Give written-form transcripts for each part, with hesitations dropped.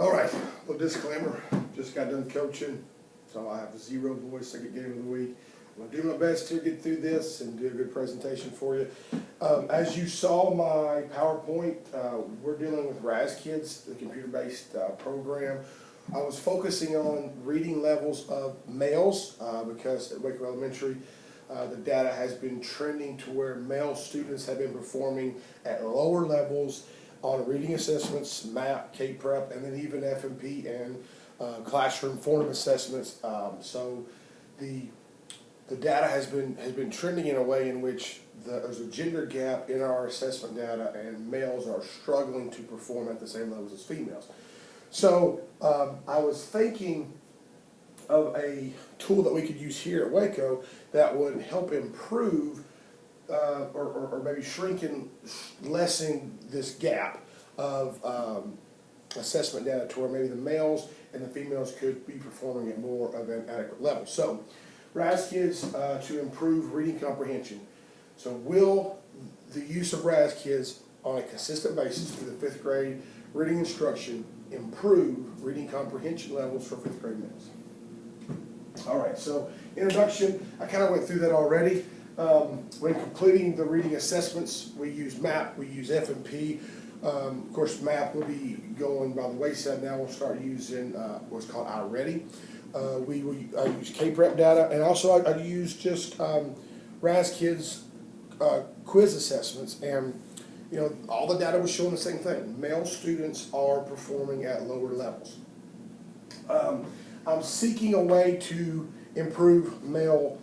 All right, little disclaimer, just got done coaching, so I have zero voice, second game of the week. I'm gonna do my best to get through this and do a good presentation for you. As you saw my PowerPoint, we're dealing with RAZ-Kids, the computer-based program. I was focusing on reading levels of males because at Waco Elementary, the data has been trending to where male students have been performing at lower levels on reading assessments, MAP, K-Prep, and then even FMP and classroom formative assessments. So the data has been trending in a way in which there's a gender gap in our assessment data, and males are struggling to perform at the same levels as females. So I was thinking of a tool that we could use here at Waco that would help improve or maybe lessen this gap of assessment data to where maybe the males and the females could be performing at more of an adequate level. So RAZ-Kids to improve reading comprehension. So will the use of RAZ-Kids on a consistent basis through the 5th grade reading instruction improve reading comprehension levels for 5th grade males? All right, so introduction, I kind of went through that already. When completing the reading assessments, we use MAP, we use FMP. Of course, MAP will be going by the wayside now. We'll start using what's called iReady. I use K-Prep data, and also I use just RAZ-Kids quiz assessments, and you know, all the data was showing the same thing. Male students are performing at lower levels. I'm seeking a way to improve male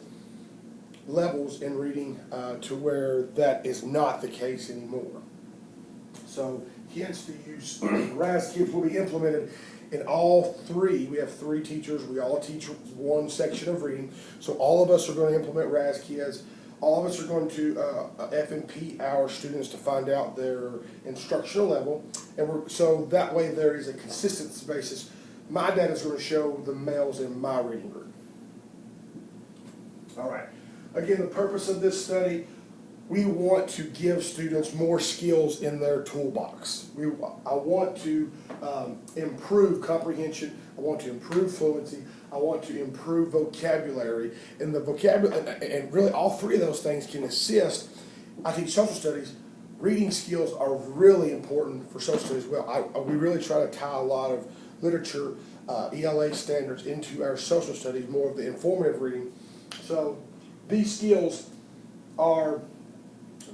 levels in reading to where that is not the case anymore. So hence the use RAZ-Kids will be implemented in all three. We have 3 teachers. We all teach one section of reading. So all of us are going to implement RAZ-Kids. All of us are going to FMP our students to find out their instructional level. And so that way there is a consistency basis. My data is going to show the males in my reading group. All right. Again, the purpose of this study, we want to give students more skills in their toolbox. I want to improve comprehension. I want to improve fluency. I want to improve vocabulary. And the vocabulary, and really all 3 of those things can assist. I teach social studies. Reading skills are really important for social studies as well. We really try to tie a lot of literature, ELA standards into our social studies, more of the informative reading. So these skills are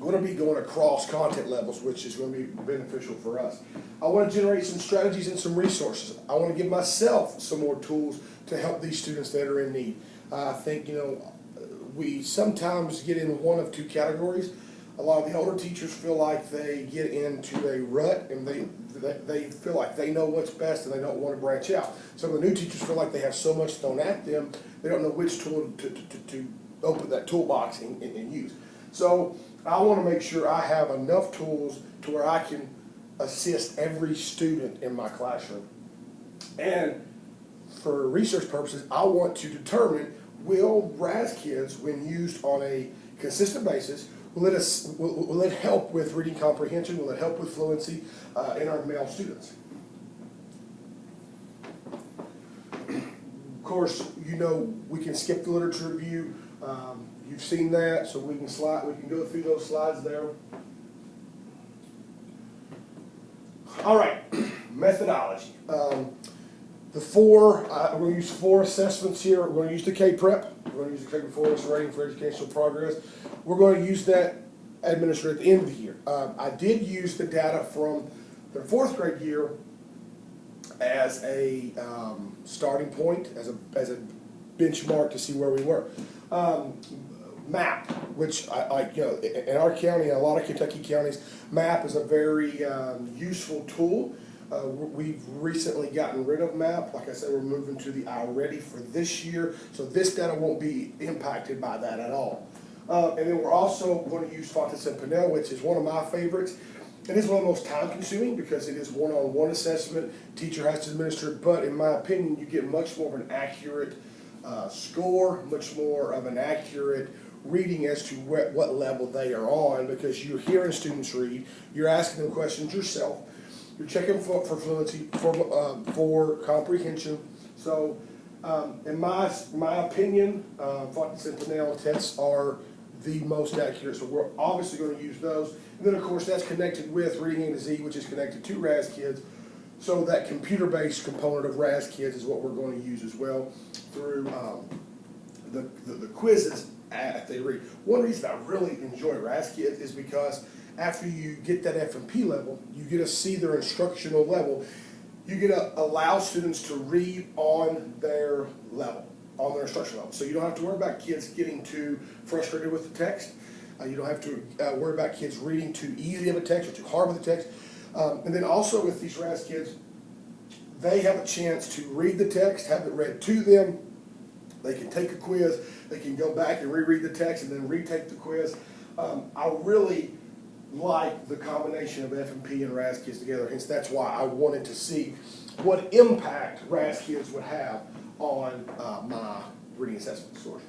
going to be going across content levels, which is going to be beneficial for us. I want to generate some strategies and some resources. I want to give myself some more tools to help these students that are in need. I think, you know, we sometimes get in one of 2 categories. A lot of the older teachers feel like they get into a rut and they feel like they know what's best and they don't want to branch out. Some of the new teachers feel like they have so much thrown at them, they don't know which tool to open that toolbox and use. So I want to make sure I have enough tools to where I can assist every student in my classroom. And for research purposes, I want to determine, will RAZ-Kids, when used on a consistent basis, will it help with reading comprehension? Will it help with fluency in our male students? Of course, you know, we can skip the literature review. You've seen that, so we can go through those slides there. All right, methodology. We're going to use 4 assessments here. We're going to use the K-Prep. We're going to use the K-Performance Rating for Educational Progress. We're going to use that administered at the end of the year. I did use the data from the 4th grade year as a starting point, as a benchmark to see where we were. MAP, which you know, in our county and a lot of Kentucky counties, MAP is a very useful tool. We've recently gotten rid of MAP. Like I said, we're moving to the iReady for this year, so this data won't be impacted by that at all. And then we're also going to use Fontes and Pinnell, which is one of my favorites. It is one of the most time-consuming because it is one-on-one assessment. Teacher has to administer it, but in my opinion, you get much more of an accurate score, much more of an accurate reading as to what level they are on, because you're hearing students read, you're asking them questions yourself, you're checking for fluency, for comprehension. So, in my opinion, Fonte Centinela tests are the most accurate. So we're obviously going to use those. And then of course that's connected with Reading A to Z, which is connected to RAZ-Kids. So that computer-based component of RAZ-Kids is what we're going to use as well through the quizzes at they read. One reason I really enjoy RAZ-Kids is because after you get that F&P level, you get to see their instructional level. You get to allow students to read on their level, on their instructional level. So you don't have to worry about kids getting too frustrated with the text. You don't have to worry about kids reading too easy of a text or too hard with the text. And then also with these RAZ-Kids, they have a chance to read the text, have it read to them. They can take a quiz. They can go back and reread the text and then retake the quiz. I really like the combination of F&P and RAZ-Kids together. Hence, that's why I wanted to see what impact RAZ-Kids would have on my reading assessment score.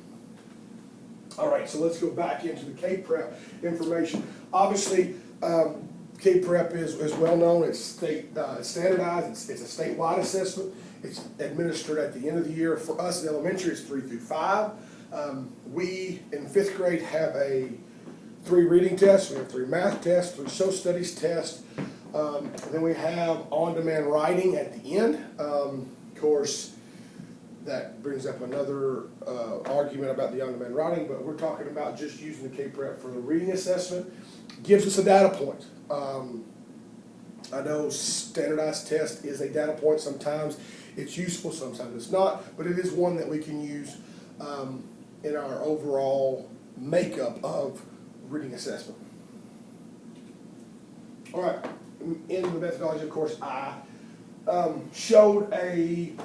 All right, so let's go back into the K-Prep information. Obviously, K-Prep is well known. It's standardized. It's a statewide assessment. It's administered at the end of the year. For us in elementary, it's 3 through 5. We, in 5th grade, have 3 reading tests. We have 3 math tests, 3 social studies tests. Then we have on-demand writing at the end. Of course, that brings up another argument about the on-demand writing, but we're talking about just using the K-Prep for the reading assessment. Gives us a data point. I know standardized test is a data point. Sometimes it's useful, sometimes it's not, but it is one that we can use in our overall makeup of reading assessment. All right, in the methodology, of course, I showed an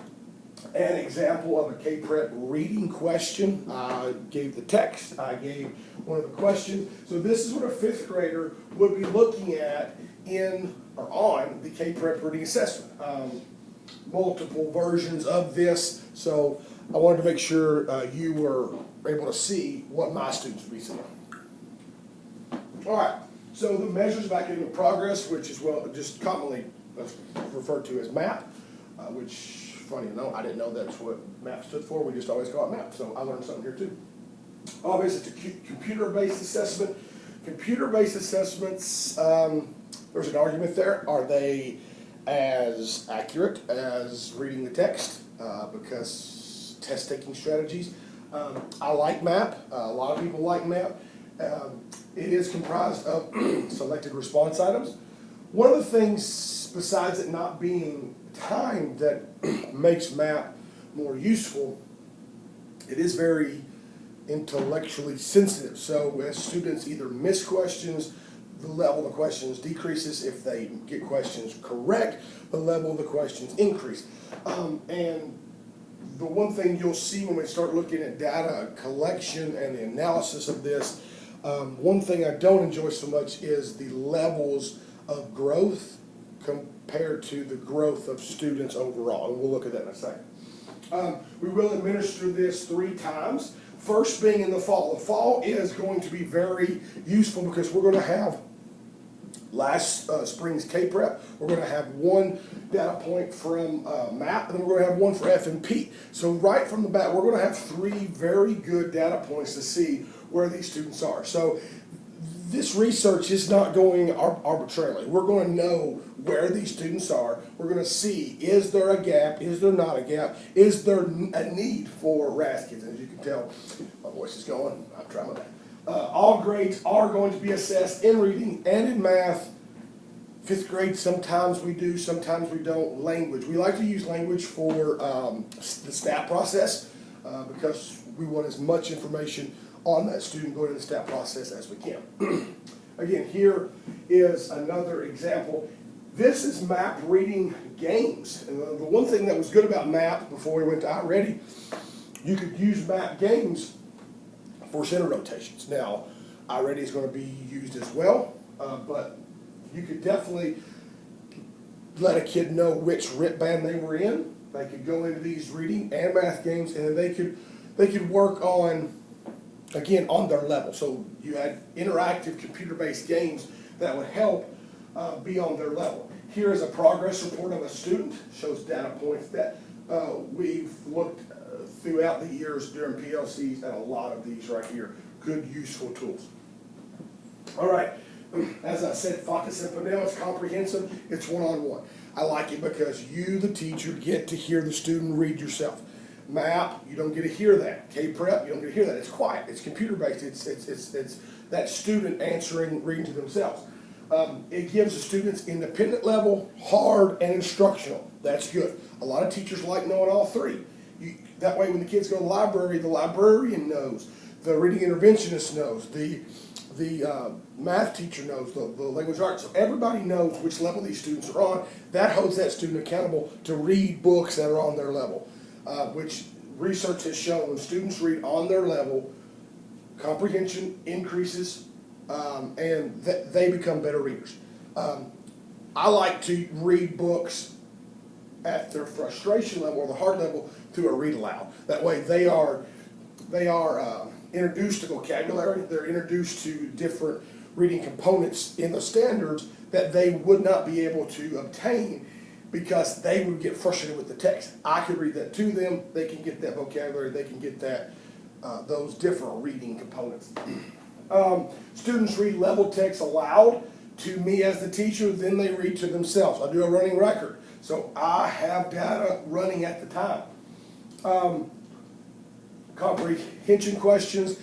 example of a K-Prep reading question. I gave the text, I gave one of the questions. So this is what a 5th grader would be looking at in or on the K-Prep reading assessment. Multiple versions of this, so I wanted to make sure you were able to see what my students would be seeing. All right, so the measures of academic progress, which is just commonly referred to as MAP, which, funny enough, I didn't know that's what MAP stood for. We just always call it MAP, so I learned something here too. Obviously, it's a computer-based assessment. Computer-based assessments, there's an argument there. Are they as accurate as reading the text? Because test-taking strategies. I like MAP. A lot of people like MAP. It is comprised of selected response items. One of the things, besides it not being timed, that makes MAP more useful, it is very intellectually sensitive. So as students either miss questions, the level of the questions decreases. If they get questions correct, the level of the questions increase. And the one thing you'll see when we start looking at data collection and the analysis of this, one thing I don't enjoy so much is the levels of growth compared to the growth of students overall. And we'll look at that in a second. We will administer this 3 times. First being in the fall. The fall is going to be very useful because we're going to have last spring's K-Prep. We're going to have 1 data point from MAP, and then we're going to have 1 for F&P. So right from the bat, we're going to have 3 very good data points to see where these students are. So this research is not going arbitrarily. We're going to know where these students are. We're going to see, is there a gap? Is there not a gap? Is there a need for RAZ-Kids? As you can tell, my voice is going. I'm trying my best. All grades are going to be assessed in reading and in math. 5th grade, sometimes we do, sometimes we don't. Language. We like to use language for the STAT process because we want as much information on that student going to the STAT process as we can. Again, here is another example. This is MAP reading games. And the one thing that was good about MAP before we went to iReady, you could use MAP games for center rotations. Now, iReady is going to be used as well, but you could definitely let a kid know which RIT band they were in. They could go into these reading and math games, and they could work on, again, on their level. So you had interactive computer-based games that would help be on their level. Here is a progress report of a student, shows data points that we've looked throughout the years during PLCs at a lot of these right here. Good, useful tools. All right, as I said, Focus and Panel is comprehensive. It's one-on-one. I like it because you, the teacher, get to hear the student read yourself. MAP, you don't get to hear that. K-Prep, you don't get to hear that. It's quiet. It's computer-based. It's that student answering, reading to themselves. It gives the students independent level, hard, and instructional. That's good. A lot of teachers like knowing all three. That way when the kids go to the librarian knows, the reading interventionist knows, the math teacher knows, the language arts. So everybody knows which level these students are on. That holds that student accountable to read books that are on their level, which research has shown when students read on their level, comprehension increases, and they become better readers. I like to read books at their frustration level or the hard level through a read aloud. That way they are introduced to vocabulary, they're introduced to different reading components in the standards that they would not be able to obtain because they would get frustrated with the text. I could read that to them, they can get that vocabulary, they can get that those different reading components. Students read level text aloud to me as the teacher, then they read to themselves. I do a running record, so I have data running at the time. Comprehension questions.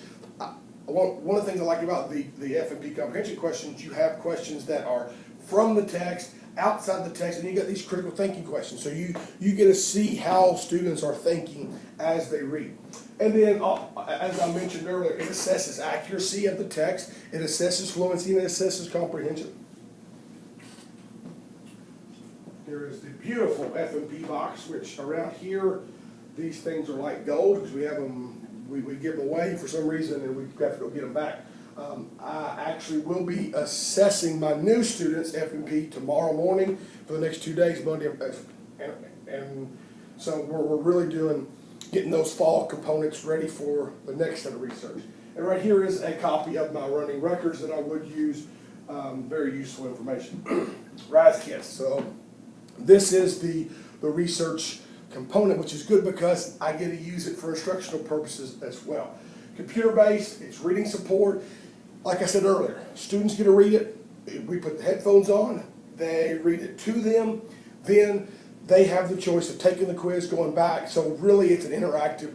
One of the things I like about the F&P comprehension questions, you have questions that are from the text, outside the text, and you got these critical thinking questions. So you get to see how students are thinking as they read. And then, as I mentioned earlier, it assesses accuracy of the text, it assesses fluency, and it assesses comprehension. Here is the beautiful F&P box, which around here, these things are like gold because we have them, we give them away for some reason and we have to go get them back. I actually will be assessing my new students F&P tomorrow morning for the next 2 days, Monday and so we're really getting those fall components ready for the next set of research. And right here is a copy of my running records that I would use, very useful information. RAZ-Kids. So this is the research component, which is good because I get to use it for instructional purposes as well. Computer-based, it's reading support. Like I said earlier, students get to read it. We put the headphones on, they read it to them, then they have the choice of taking the quiz, going back. So really it's an interactive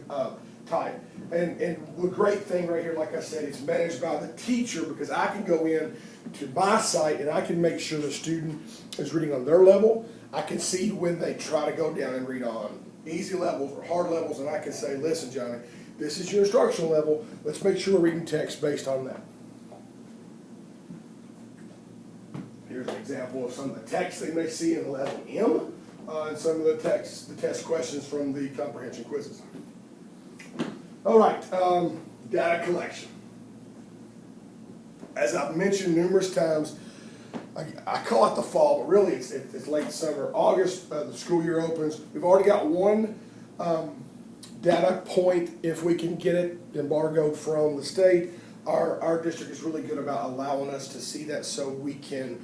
type. And the great thing right here, like I said, it's managed by the teacher because I can go in to my site and I can make sure the student is reading on their level. I can see when they try to go down and read on easy levels or hard levels, and I can say, listen, Johnny, this is your instructional level. Let's make sure we're reading text based on that. Here's an example of some of the text they may see in level M, and some of the test questions from the comprehension quizzes. All right, data collection. As I've mentioned numerous times, I call it the fall, but really it's late summer. August, the school year opens. We've already got one data point, if we can get it embargoed from the state. Our district is really good about allowing us to see that so we can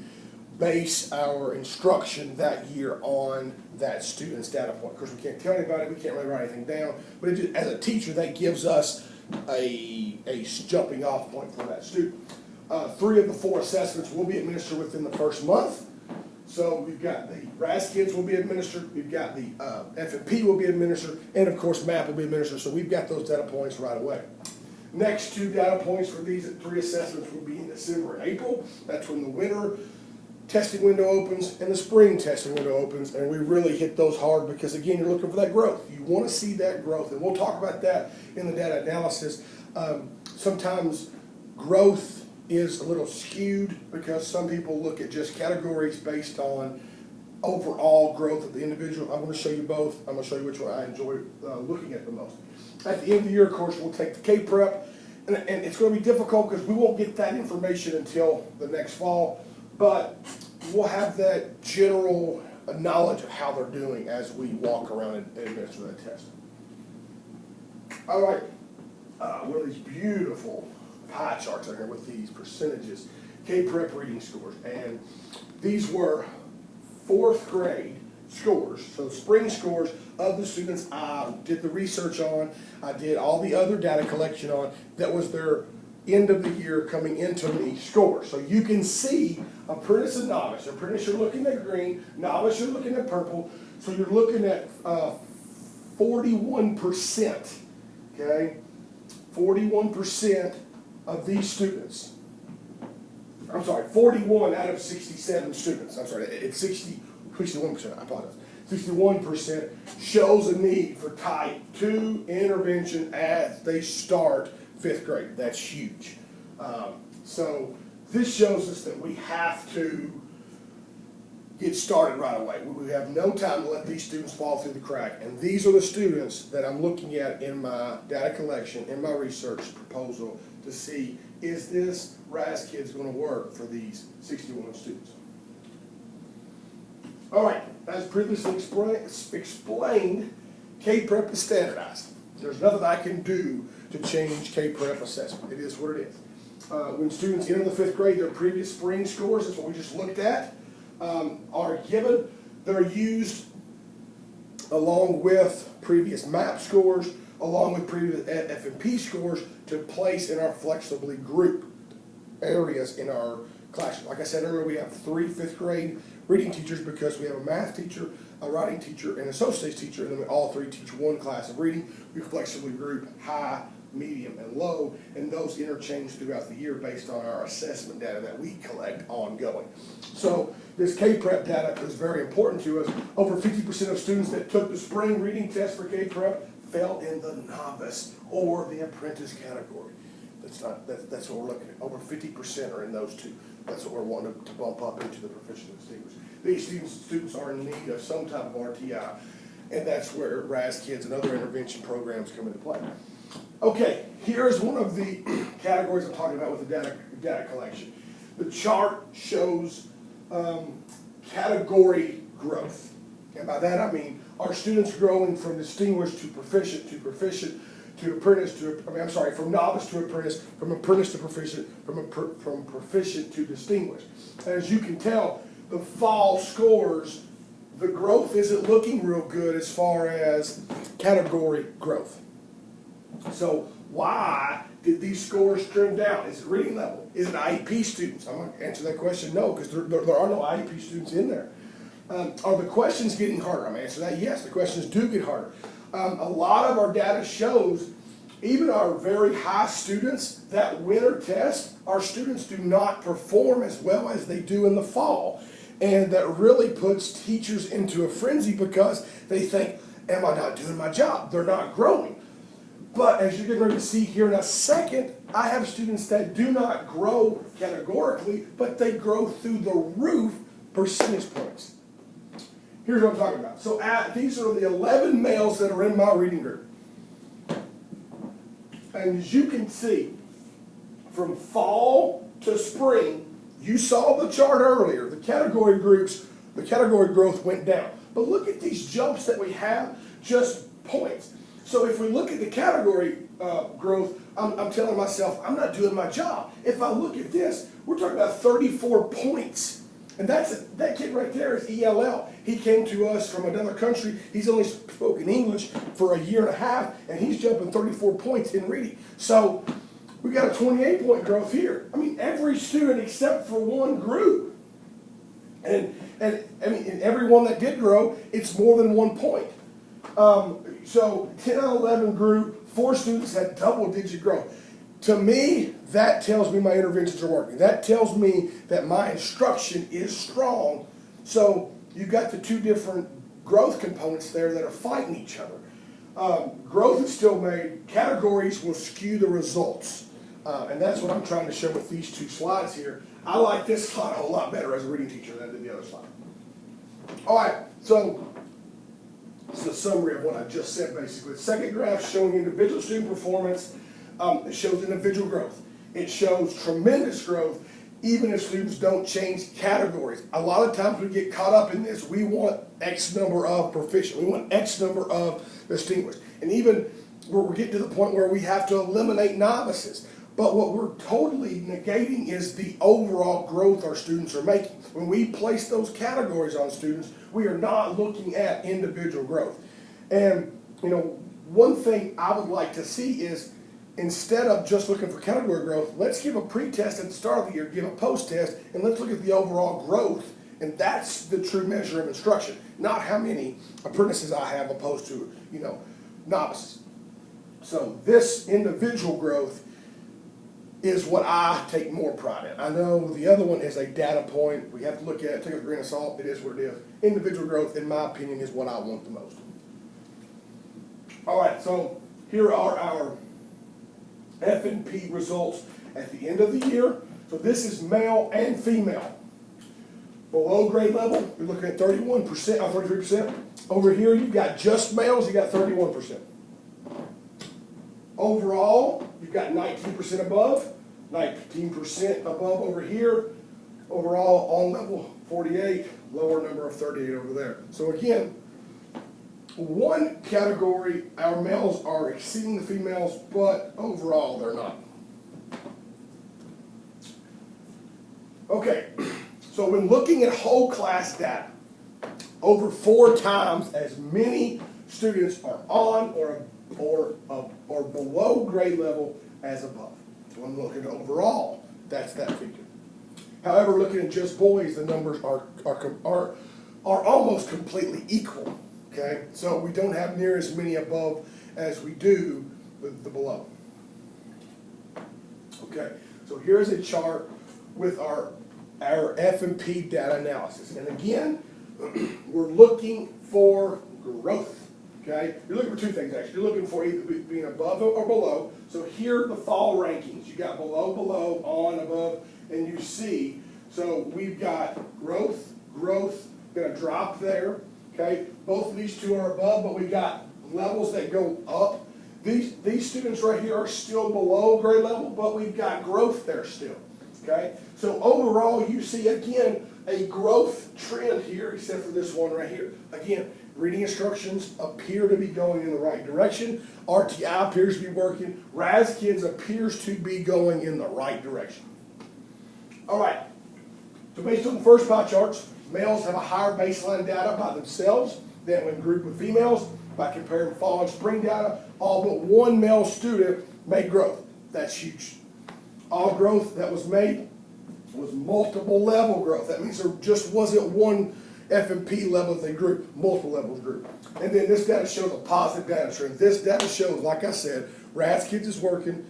base our instruction that year on that student's data point. Of course, we can't tell anybody, we can't really write anything down, but as a teacher, that gives us a jumping off point for that student. 3 of the 4 assessments will be administered within the first month. So we've got the RAZ-Kids will be administered, we've got the F&P will be administered, and of course MAP will be administered, so we've got those data points right away. Next 2 data points for these 3 assessments will be in December and April. That's when the winter testing window opens and the spring testing window opens, and we really hit those hard because again, you're looking for that growth. You want to see that growth, and we'll talk about that in the data analysis. Sometimes growth is a little skewed because some people look at just categories based on overall growth of the individual. I'm going to show you both. I'm going to show you which one I enjoy looking at the most. At the end of the year, of course, we'll take the K-Prep, and it's going to be difficult because we won't get that information until the next fall, but we'll have that general knowledge of how they're doing as we walk around and administer that test. All right, one of these beautiful pie charts out here with these percentages, K-Prep reading scores, and these were fourth grade scores, so spring scores of the students I did the research on, I did all the other data collection on, that was their end of the year coming into each score. So you can see apprentice and novice. Apprentice, you're looking at green, novice, you're looking at purple, so you're looking at 41%, okay? 41% of these students, I'm sorry, 41 out of 67 students, I'm sorry, it's 61%, I apologize. 61% shows a need for type 2 intervention as they start 5th grade. That's huge. So this shows us that we have to get started right away. We have no time to let these students fall through the crack. And these are the students that I'm looking at in my data collection, in my research proposal, to see, is this RAZ-Kids going to work for these 61 students? All right, as previously explained, K-Prep is standardized. There's nothing I can do to change K-Prep assessment. It is what it is. When students enter the 5th grade, their previous spring scores, that's what we just looked at, are given. They're used along with previous MAP scores, along with previous F&P scores, to place in our flexibly grouped areas in our classroom. Like I said earlier, we have 3 5th grade reading teachers because we have a math teacher, a writing teacher, and a social studies teacher, and then we all 3 teach one class of reading. We flexibly group high, medium, and low, and those interchange throughout the year based on our assessment data that we collect ongoing. So this K-Prep data is very important to us. Over 50% of students that took the spring reading test for K-Prep fell in the novice or the apprentice category. That's what we're looking at. Over 50% are in those two. That's what we're wanting to bump up into the proficient and distinguished. These students are in need of some type of RTI, and that's where RAZ-Kids and other intervention programs come into play. Okay, here's one of the categories I'm talking about with the data collection. The chart shows category growth, and by that I mean are students growing from distinguished to proficient to apprentice to, from novice to apprentice, from apprentice to proficient, from proficient to distinguished. As you can tell, the fall scores, the growth isn't looking real good as far as category growth. So why did these scores trend down? Is it reading level? Is it IEP students? I'm going to answer that question no, because there are no IEP students in there. Are the questions getting harder? I'm going to answer that yes, the questions do get harder. A lot of our data shows even our very high students, that winter test, our students do not perform as well as they do in the fall. And that really puts teachers into a frenzy because they think, am I not doing my job? They're not growing. But as you're getting ready to see here in a second, I have students that do not grow categorically, but they grow through the roof percentage points. Here's what I'm talking about. So these are the 11 males that are in my reading group. And as you can see, from fall to spring, you saw the chart earlier, the category groups, the category growth went down. But look at these jumps that we have, just points. So if we look at the category growth, I'm telling myself, I'm not doing my job. If I look at this, we're talking about 34 points. And that kid right there is ELL. He came to us from another country. He's only spoken English for a year and a half, and he's jumping 34 points in reading. So we got a 28-point growth here. I mean, every student except for one group. And I mean, in every one that did grow, it's more than 1 point. So 10 out of 11 group, 4 students had double-digit growth. To me, that tells me my interventions are working. That tells me that my instruction is strong. So you've got the 2 different growth components there that are fighting each other. Growth is still made. Categories will skew the results. And that's what I'm trying to show with these 2 slides here. I like this slide a whole lot better as a reading teacher than I did the other slide. All right, so this is a summary of what I just said basically. The second graph showing individual student performance. It shows individual growth. It shows tremendous growth even if students don't change categories. A lot of times we get caught up in this. We want X number of proficient. We want X number of distinguished. And even we're getting to the point where we have to eliminate novices. But what we're totally negating is the overall growth our students are making. When we place those categories on students, we are not looking at individual growth. And, you know, one thing I would like to see is, instead of just looking for category growth, let's give a pre-test at the start of the year, give a post-test, and let's look at the overall growth. And that's the true measure of instruction, not how many apprentices I have opposed to, you know, novices. So this individual growth is what I take more pride in. I know the other one is a data point. We have to look at it, take it with a grain of salt. It is what it is. Individual growth, in my opinion, is what I want the most. All right, so here are our F&P results at the end of the year. So this is male and female. Below grade level, you're looking at 31% or 33%. Over here, you've got just males, you got 31%. Overall, you've got 19% above, 19% above over here. Overall, on level 48, lower number of 38 over there. So again, one category, our males are exceeding the females, but overall, they're not. Okay, so when looking at whole class data, over 4 times as many students are on or below grade level as above. So when looking at overall, that's that figure. However, looking at just boys, the numbers are almost completely equal. Okay, so we don't have near as many above as we do with the below. Okay, so here's a chart with our F&P data analysis. And again, we're looking for growth. Okay, you're looking for 2 things actually. You're looking for either being above or below. So here are the fall rankings. You got below, below, on, above, and you see. So we've got growth, going to drop there. Okay, both of these 2 are above, but we've got levels that go up. These students right here are still below grade level, but we've got growth there still. Okay, so overall you see again a growth trend here, except for this one right here. Again, reading instructions appear to be going in the right direction. RTI appears to be working. RAZ-Kids appears to be going in the right direction. All right, so based on the first pie charts, males have a higher baseline data by themselves than when grouped with females. By comparing fall and spring data, all but one male student made growth. That's huge. All growth that was made was multiple level growth. That means there just wasn't one F&P level that they grew, multiple levels grew. And then this data shows a positive data trend. This data shows, like I said, RAZ-Kids is working.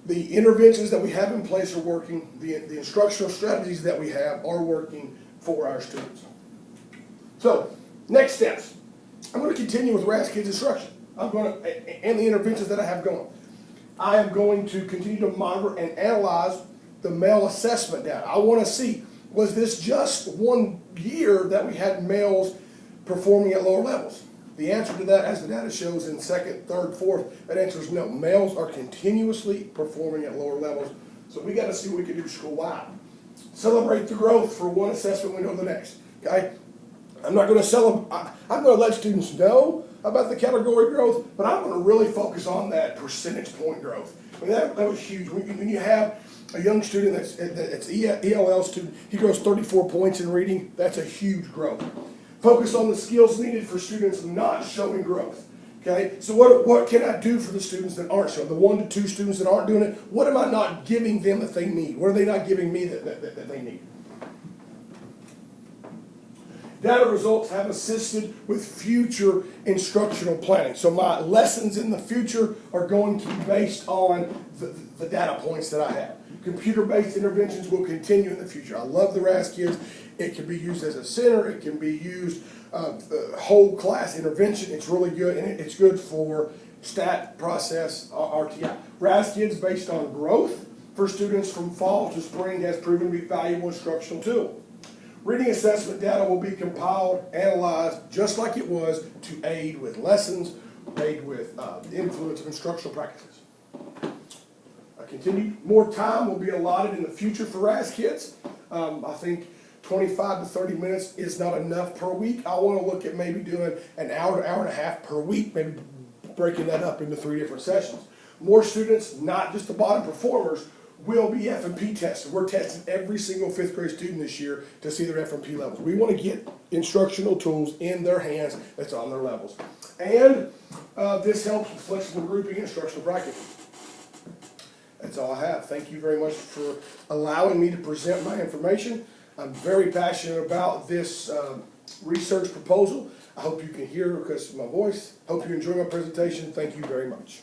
The interventions that we have in place are working. The instructional strategies that we have are working for our students. So, next steps. I'm going to continue with RAZ-Kids instruction. And the interventions that I have going. I am going to continue to monitor and analyze the male assessment data. I want to see, was this just one year that we had males performing at lower levels? The answer to that, as the data shows in 2nd, 3rd, 4th, that answer is no. Males are continuously performing at lower levels. So we got to see what we can do school-wide. Celebrate the growth for one assessment window to the next. Okay? I'm not going to celebrate. I'm going to let students know about the category growth, but I'm going to really focus on that percentage point growth. I mean, that was huge. When you have a young student that's ELL student, he grows 34 points in reading, that's a huge growth. Focus on the skills needed for students not showing growth. Okay, so what can I do for the students that aren't showing? The 1 to 2 students that aren't doing it, what am I not giving them that they need? What are they not giving me that they need? Data results have assisted with future instructional planning. So my lessons in the future are going to be based on the data points that I have. Computer-based interventions will continue in the future. I love the RAZ-Kids. It can be used as a center. It can be used whole class intervention. It's really good, and it's good for stat, process, RTI. RAZ-Kids based on growth for students from fall to spring has proven to be a valuable instructional tool. Reading assessment data will be compiled, analyzed, just like it was, to aid with lessons, aid with the influence of instructional practices. More time will be allotted in the future for RAZ-Kids. I think 25 to 30 minutes is not enough per week. I want to look at maybe doing an hour to hour and a half per week, maybe breaking that up into 3 different sessions. more students, not just the bottom performers, will be F&P tested. We're testing every single fifth grade student this year to see their F&P levels. We want to get instructional tools in their hands that's on their levels. And this helps with flexible grouping and instructional practice. That's all I have. Thank you very much for allowing me to present my information. I'm very passionate about this research proposal. I hope you can hear because of my voice. Hope you enjoy my presentation. Thank you very much.